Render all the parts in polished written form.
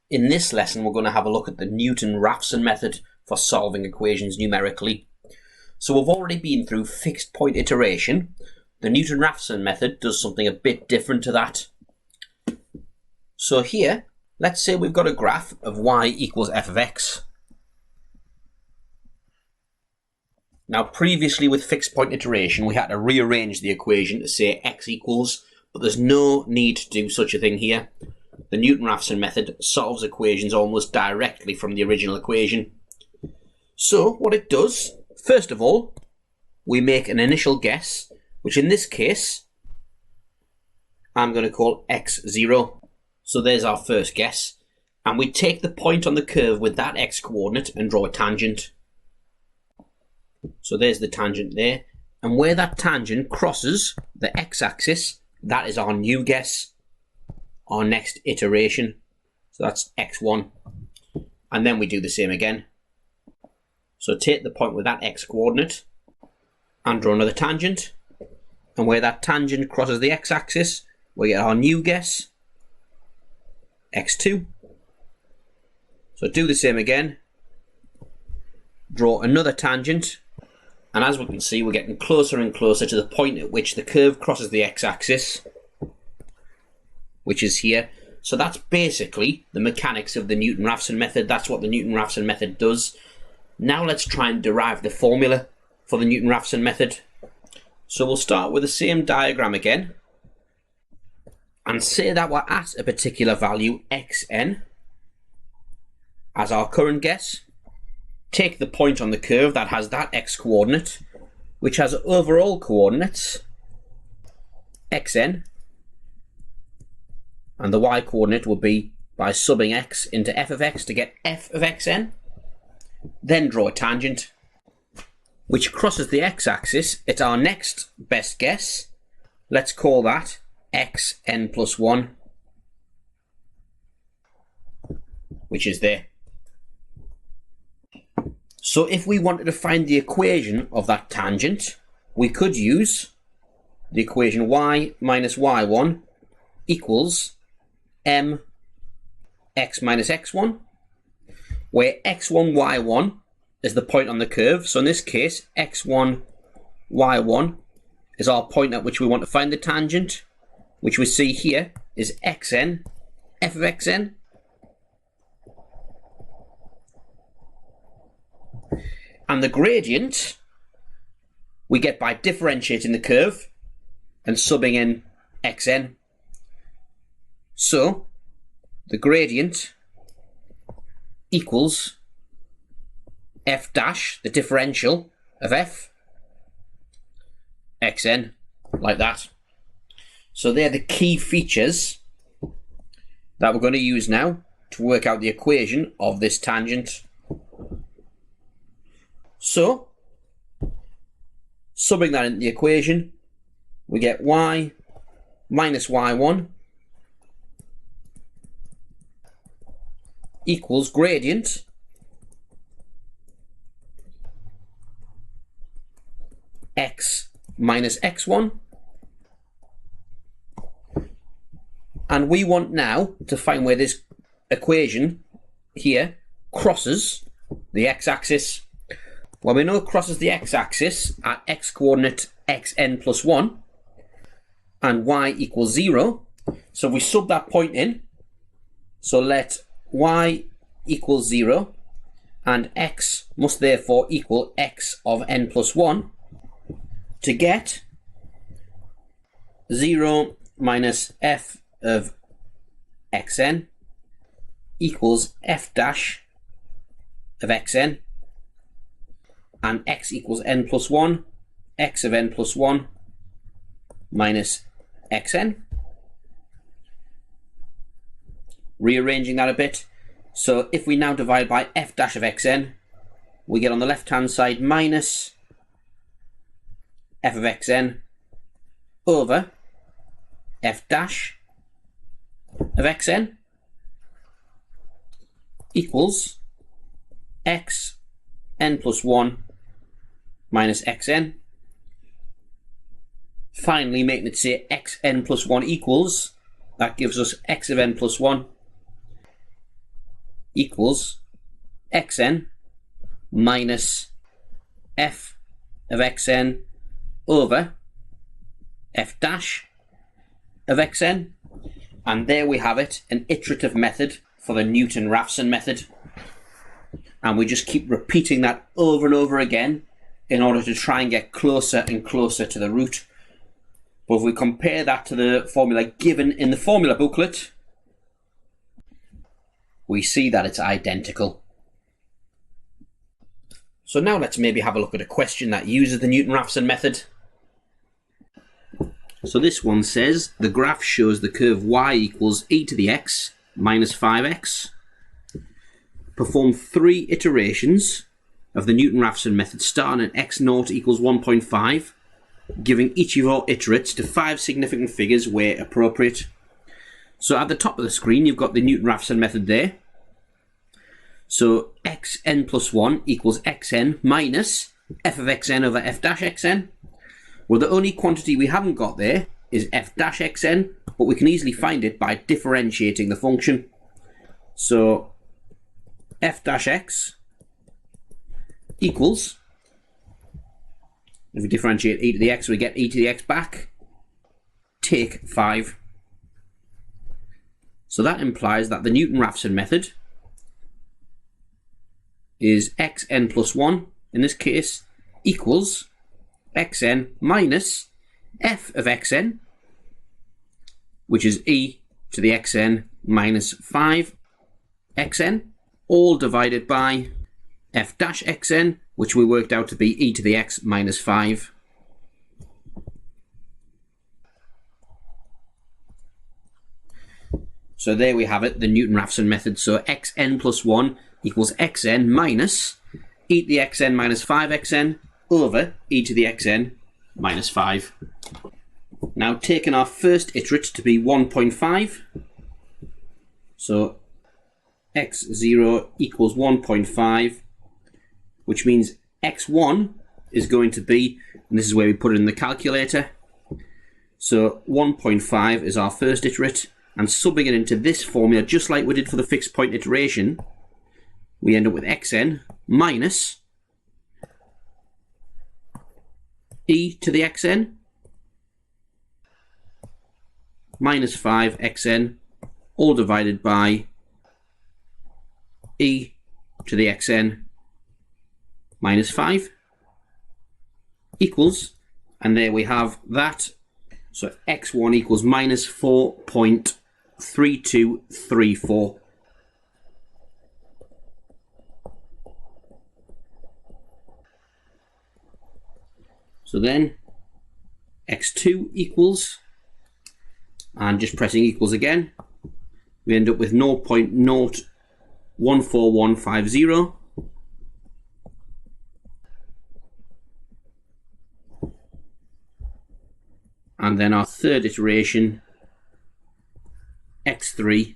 In this lesson, we're going to have a look at the Newton-Raphson method for solving equations numerically. So we've already been through fixed point iteration. The Newton-Raphson method does something a bit different to that. So here, let's say we've got a graph of y equals f of x. Now previously with fixed point iteration, we had to rearrange the equation to say x equals, but there's no need to do such a thing here. The Newton-Raphson method solves equations almost directly from the original equation. So what it does, first of all, we make an initial guess, which in this case, I'm going to call x0. So there's our first guess. And we take the point on the curve with that x coordinate and draw a tangent. So there's the tangent there. And where that tangent crosses the x-axis, that is our new guess, our next iteration. So that's x1. And then we do the same again. So take the point with that x coordinate and draw another tangent. And where that tangent crosses the x-axis, we get our new guess, x2. So do the same again. Draw another tangent. And as we can see, we're getting closer and closer to the point at which the curve crosses the x-axis, which is here. So that's basically the mechanics of the Newton-Raphson method. That's what the Newton-Raphson method does. Now let's try and derive the formula for the Newton-Raphson method. So we'll start with the same diagram again and say that we're at a particular value xn as our current guess. Take the point on the curve that has that x coordinate, which has overall coordinates xn, and the y coordinate will be by subbing x into f of x to get f of xn. Then draw a tangent which crosses the x-axis. It's our next best guess. Let's call that xn plus 1, which is there. So if we wanted to find the equation of that tangent, we could use the equation y minus y1 equals mx minus x1, where x1, y1 is the point on the curve. So in this case, x1, y1 is our point at which we want to find the tangent, which we see here is xn, f of xn. And the gradient we get by differentiating the curve and subbing in xn. So the gradient equals f dash, the differential of f, xn, like that. So they're the key features that we're going to use now to work out the equation of this tangent. So, subbing that into the equation, we get y minus y1 equals gradient x minus x1. And we want now to find where this equation here crosses the x-axis. Well, we know it crosses the x-axis at x coordinate xn plus 1 and y equals 0. So we sub that point in. So let y equal 0 and x must therefore equal x of n plus 1 to get 0 minus f of xn equals f dash of xn. And x equals n plus 1, x of n plus 1 minus xn. Rearranging that a bit. So if we now divide by f dash of xn, we get on the left hand side minus f of xn over f dash of xn equals x n plus 1 minus xn. Finally, making it say xn plus 1 equals, that gives us x of n plus 1 equals xn minus f of xn over f dash of xn. And there we have it, an iterative method for the Newton-Raphson method. And we just keep repeating that over and over again in order to try and get closer and closer to the root. But if we compare that to the formula given in the formula booklet, we see that it's identical. So now let's maybe have a look at a question that uses the Newton-Raphson method. So this one says the graph shows the curve y equals e to the x minus 5x. Perform 3 iterations of the Newton-Raphson method starting at x0 equals 1.5, giving each of your iterates to 5 significant figures where appropriate. So at the top of the screen you've got the Newton-Raphson method there. So xn plus 1 equals xn minus f of xn over f dash xn. Well, the only quantity we haven't got there is f dash xn, but we can easily find it by differentiating the function. So f dash x equals, if we differentiate e to the x, we get e to the x back, take 5. So that implies that the Newton-Raphson method is xn plus 1, in this case, equals xn minus f of xn, which is e to the xn minus 5 xn, all divided by f dash xn, which we worked out to be e to the x minus 5. So there we have it, the Newton-Raphson method. So xn plus 1 equals xn minus e to the xn minus 5xn over e to the xn minus 5. Now taking our first iterate to be 1.5, so x0 equals 1.5, which means x1 is going to be, and this is where we put it in the calculator, so 1.5 is our first iterate, and subbing it into this formula just like we did for the fixed point iteration, we end up with xn minus e to the xn minus 5xn, all divided by e to the xn minus 5 equals, and there we have that. So x1 equals minus 4.3234. So then x2 equals, and just pressing equals again, we end up with 0.014150. And then our third iteration, x3,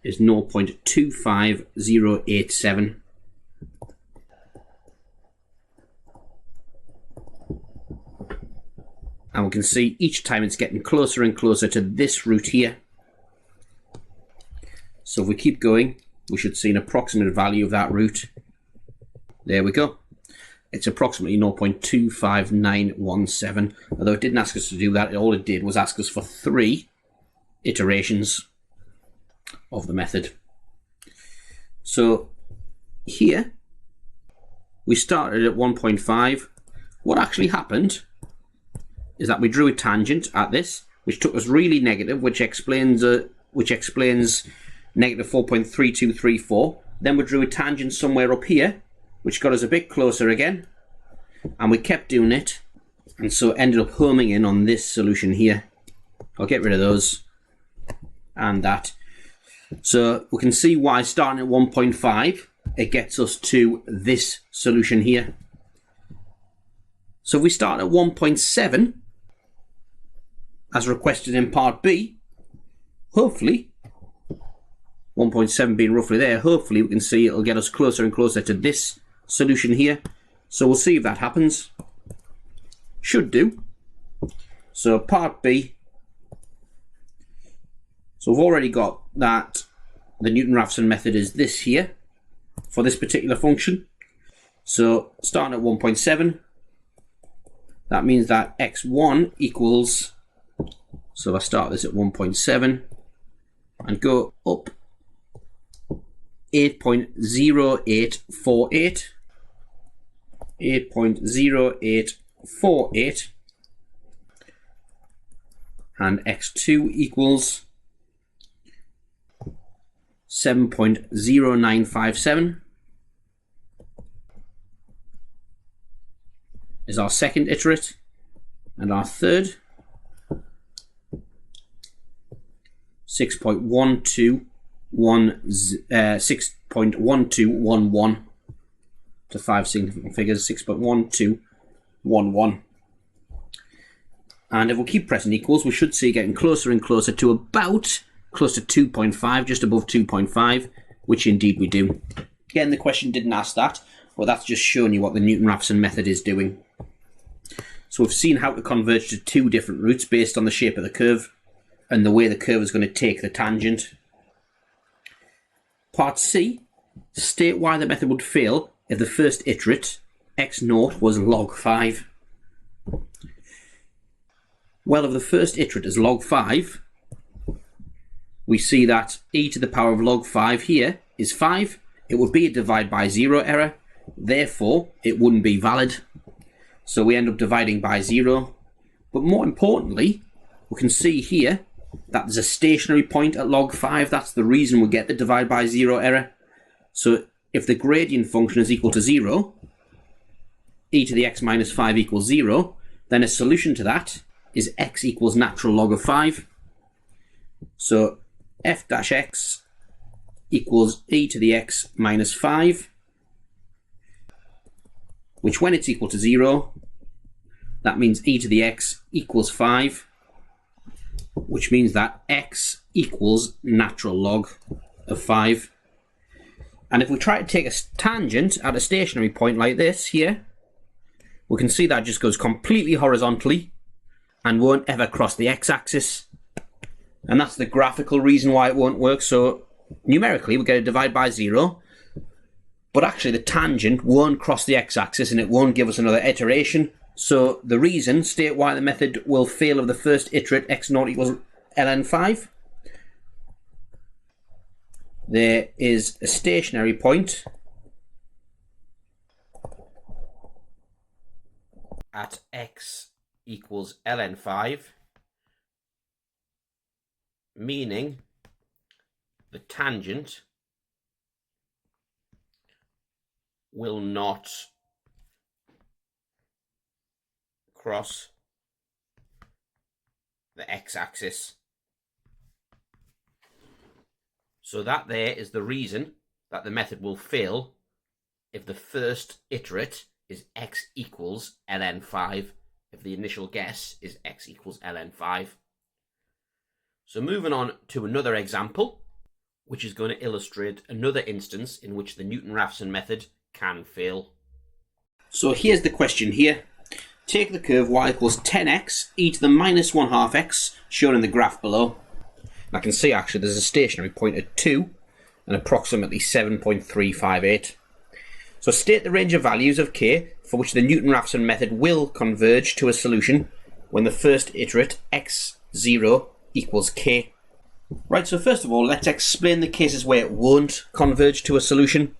is 0.25087. And we can see each time it's getting closer and closer to this root here. So if we keep going, we should see an approximate value of that root. There we go. It's approximately 0.25917. Although it didn't ask us to do that, all it did was ask us for 3 iterations of the method. So here, we started at 1.5. What actually happened is that we drew a tangent at this, which took us really negative, which explains negative 4.3234. Then we drew a tangent somewhere up here, which got us a bit closer again, and we kept doing it, and so ended up homing in on this solution here. I'll get rid of those and that. So we can see why starting at 1.5, it gets us to this solution here. So if we start at 1.7, as requested in part B, hopefully, 1.7 being roughly there, hopefully we can see it'll get us closer and closer to this solution here. So we'll see if that happens. Should do. So part B. So we've already got that the Newton-Raphson method is this here for this particular function. So starting at 1.7, that means that x1 equals, so if I start this at 1.7 and go up 8.0848, 8.0848, and x2 equals 7.0957 is our second iterate, and our third 6.1211 to 5 significant figures, 6.1211. And if we keep pressing equals, we should see getting closer and closer to about close to 2.5, just above 2.5, which indeed we do. Again, the question didn't ask that, but that's just showing you what the Newton-Raphson method is doing. So we've seen how to converge to two different routes based on the shape of the curve and the way the curve is going to take the tangent. Part C, state why the method would fail if the first iterate, x0, was log 5. Well, if the first iterate is log 5, we see that e to the power of log 5 here is 5. It would be a divide by 0 error, therefore it wouldn't be valid. So we end up dividing by 0. But more importantly, we can see here that there's a stationary point at log 5. That's the reason we get the divide by 0 error. So if the gradient function is equal to 0, e to the x minus 5 equals 0, then a solution to that is x equals natural log of 5. So f dash x equals e to the x minus 5, which when it's equal to 0, that means e to the x equals 5, which means that x equals natural log of 5. And if we try to take a tangent at a stationary point like this here, we can see that it just goes completely horizontally and won't ever cross the x-axis. And that's the graphical reason why it won't work. So numerically we get a divide by 0, but actually the tangent won't cross the x-axis and it won't give us another iteration. So the reason, state why the method will fail of the first iterate x0 equals ln 5. There is a stationary point at x equals ln 5, meaning the tangent will not cross the x-axis. So that there is the reason that the method will fail if the first iterate is x equals ln 5, if the initial guess is x equals ln 5. So moving on to another example, which is going to illustrate another instance in which the Newton-Raphson method can fail. So here's the question here. Take the curve y equals 10x e to the minus 1/2 x shown in the graph below. I can see actually there's a stationary point at 2 and approximately 7.358. So state the range of values of k for which the Newton-Raphson method will converge to a solution when the first iterate x0 equals k. Right, so first of all, let's explain the cases where it won't converge to a solution.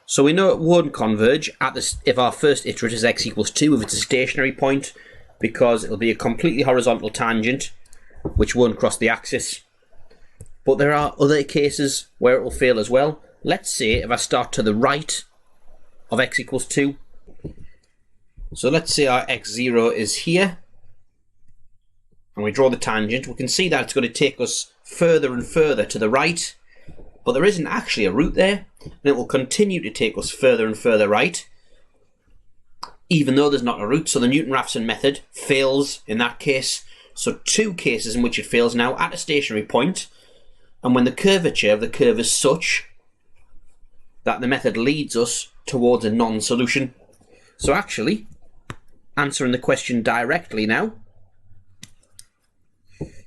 So we know it won't converge at this if our first iterate is x equals 2, if it's a stationary point, because it'll be a completely horizontal tangent which won't cross the axis. But there are other cases where it will fail as well. Let's say if I start to the right of x equals 2. So let's say our x0 is here, and we draw the tangent. We can see that it's going to take us further and further to the right, but there isn't actually a route there, and it will continue to take us further and further right, even though there's not a route. So the Newton-Raphson method fails in that case. So two cases in which it fails now: at a stationary point, and when the curvature of the curve is such that the method leads us towards a non-solution. So actually, answering the question directly now,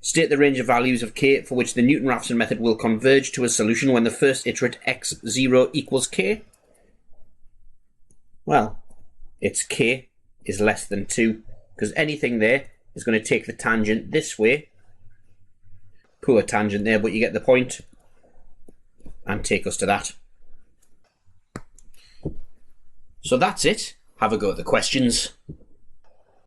State the range of values of k for which the Newton-Raphson method will converge to a solution when the first iterate x0 equals k. Well, it's k is less than 2, because anything there is going to take the tangent this way. Poor tangent there, but you get the point, and take us to that. So that's it. Have a go at the questions.